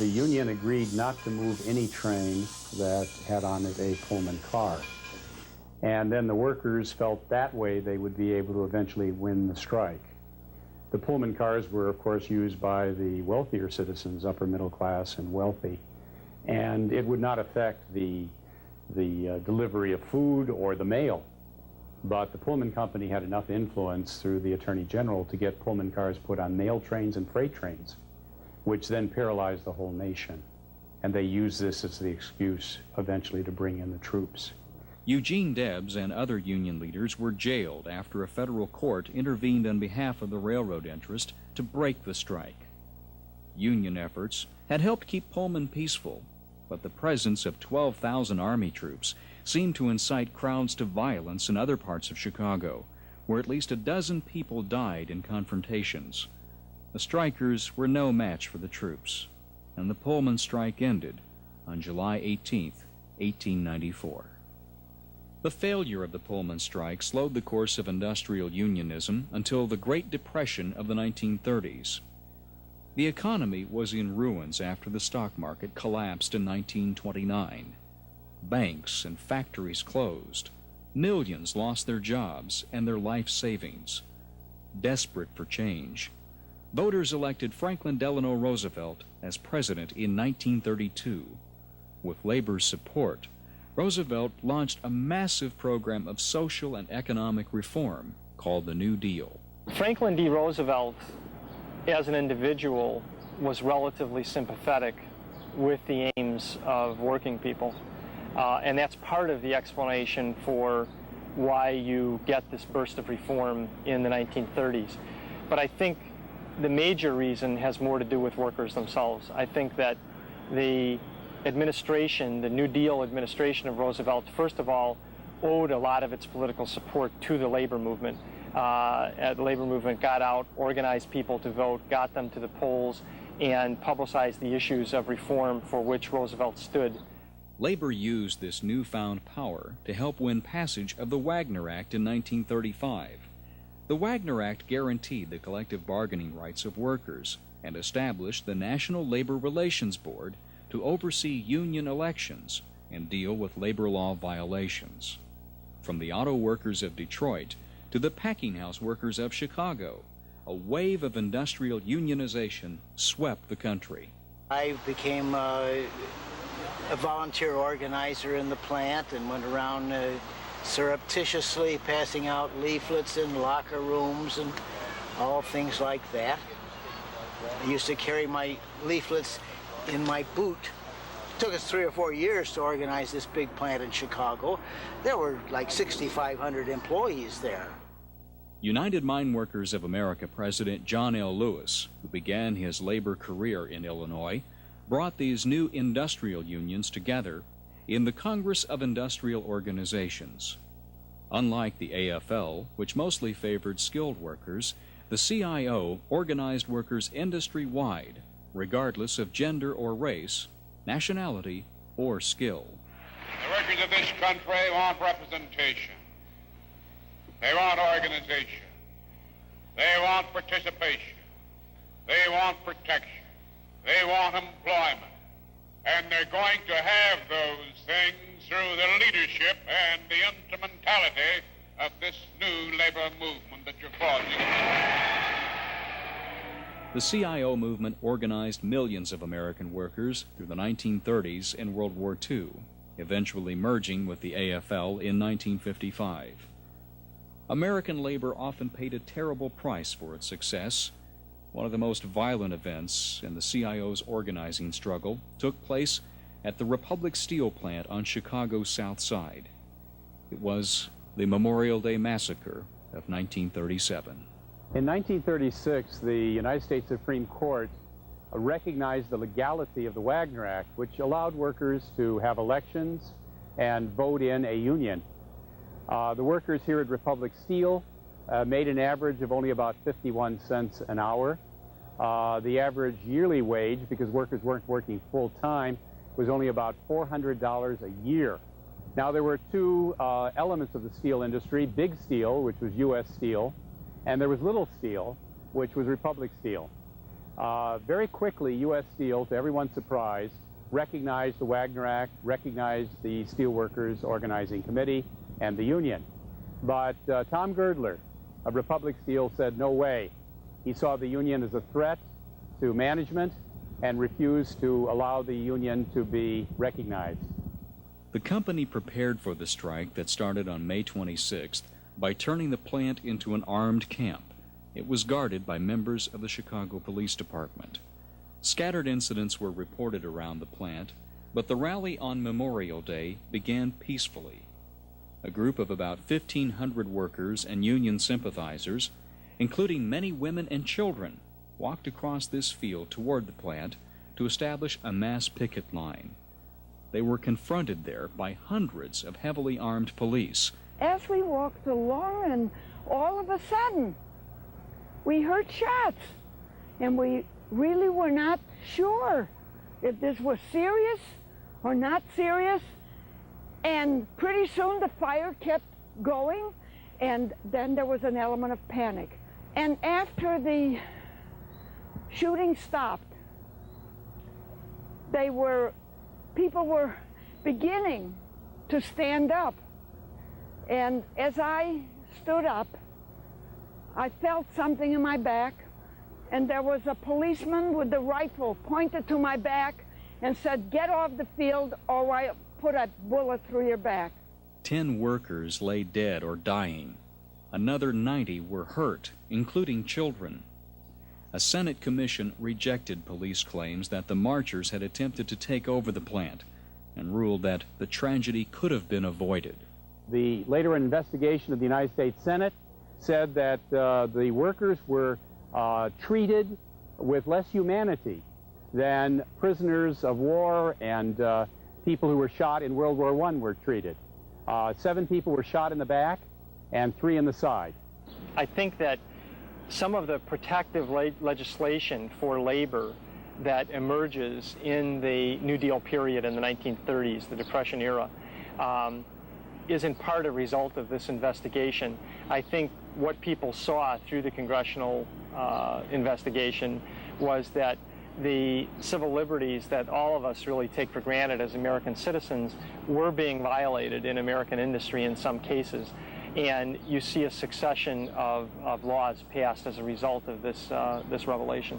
the union agreed not to move any train that had on it a Pullman car. And then the workers felt that way they would be able to eventually win the strike. The Pullman cars were, of course, used by the wealthier citizens, upper middle class and wealthy, and it would not affect the delivery of food or the mail. But the Pullman Company had enough influence through the Attorney General to get Pullman cars put on mail trains and freight trains, which then paralyzed the whole nation. And they used this as the excuse eventually to bring in the troops. Eugene Debs and other union leaders were jailed after a federal court intervened on behalf of the railroad interest to break the strike. Union efforts had helped keep Pullman peaceful, but the presence of 12,000 Army troops seemed to incite crowds to violence in other parts of Chicago, where at least a dozen people died in confrontations. The strikers were no match for the troops, and the Pullman strike ended on July 18, 1894. The failure of the Pullman strike slowed the course of industrial unionism until the Great Depression of the 1930s. The economy was in ruins after the stock market collapsed in 1929. Banks and factories closed. Millions lost their jobs and their life savings. Desperate for change, voters elected Franklin Delano Roosevelt as president in 1932. With labor's support, Roosevelt launched a massive program of social and economic reform called the New Deal. Franklin D. Roosevelt, as an individual, was relatively sympathetic with the aims of working people. And that's part of the explanation for why you get this burst of reform in the 1930s. But I think the major reason has more to do with workers themselves. I think that the administration, the New Deal administration of Roosevelt, first of all, owed a lot of its political support to the labor movement. The labor movement got out, organized people to vote, got them to the polls, and publicized the issues of reform for which Roosevelt stood. Labor used this newfound power to help win passage of the Wagner Act in 1935. The Wagner Act guaranteed the collective bargaining rights of workers and established the National Labor Relations Board to oversee union elections and deal with labor law violations. From the auto workers of Detroit to the packing house workers of Chicago, a wave of industrial unionization swept the country. I became a volunteer organizer in the plant and went around surreptitiously passing out leaflets in locker rooms and all things like that. I used to carry my leaflets in my boot. It took us 3 or 4 years to organize this big plant in Chicago. There were like 6,500 employees there. United Mine Workers of America President John L. Lewis, who began his labor career in Illinois, brought these new industrial unions together in the Congress of Industrial Organizations. Unlike the AFL, which mostly favored skilled workers, the CIO organized workers industry-wide, regardless of gender or race, nationality, or skill. The workers of this country want representation. They want organization. They want participation. They want protection. They want employment. And they're going to have those things through the leadership and the instrumentality of this new labor movement that you're forging. The CIO movement organized millions of American workers through the 1930s and World War II, eventually merging with the AFL in 1955. American labor often paid a terrible price for its success. One of the most violent events in the CIO's organizing struggle took place at the Republic Steel plant on Chicago's South Side. It was the Memorial Day Massacre of 1937. In 1936, the United States Supreme Court recognized the legality of the Wagner Act, which allowed workers to have elections and vote in a union. The workers here at Republic Steel made an average of only about 51 cents an hour. The average yearly wage, because workers weren't working full-time, was only about $400 a year. Now, there were two elements of the steel industry: Big Steel, which was U.S. Steel, and there was Little Steel, which was Republic Steel. Very quickly, U.S. Steel, to everyone's surprise, recognized the Wagner Act, recognized the Steelworkers Organizing Committee and the union. But Tom Girdler of Republic Steel said no way. He saw the union as a threat to management and refused to allow the union to be recognized. The company prepared for the strike that started on May 26th by turning the plant into an armed camp. It was guarded by members of the Chicago Police Department. Scattered incidents were reported around the plant, but the rally on Memorial Day began peacefully. A group of about 1,500 workers and union sympathizers, including many women and children, walked across this field toward the plant to establish a mass picket line. They were confronted there by hundreds of heavily armed police. As we walked along, and all of a sudden, we heard shots, and we really were not sure if this was serious or not serious. And pretty soon the fire kept going, and then there was an element of panic. And after the shooting stopped, people were beginning to stand up. And as I stood up, I felt something in my back, and there was a policeman with the rifle pointed to my back and said, "Get off the field or I'll put a bullet through your back." 10 workers lay dead or dying. Another 90 were hurt, including children. A Senate commission rejected police claims that the marchers had attempted to take over the plant and ruled that the tragedy could have been avoided. The later investigation of the United States Senate said that the workers were treated with less humanity than prisoners of war and people who were shot in World War I were treated. 7 people were shot in the back and 3 in the side. I think that some of the protective legislation for labor that emerges in the New Deal period in the 1930s, the Depression era, is in part a result of this investigation. I think what people saw through the congressional investigation was that the civil liberties that all of us really take for granted as American citizens were being violated in American industry in some cases. And you see a succession of laws passed as a result of this revelation.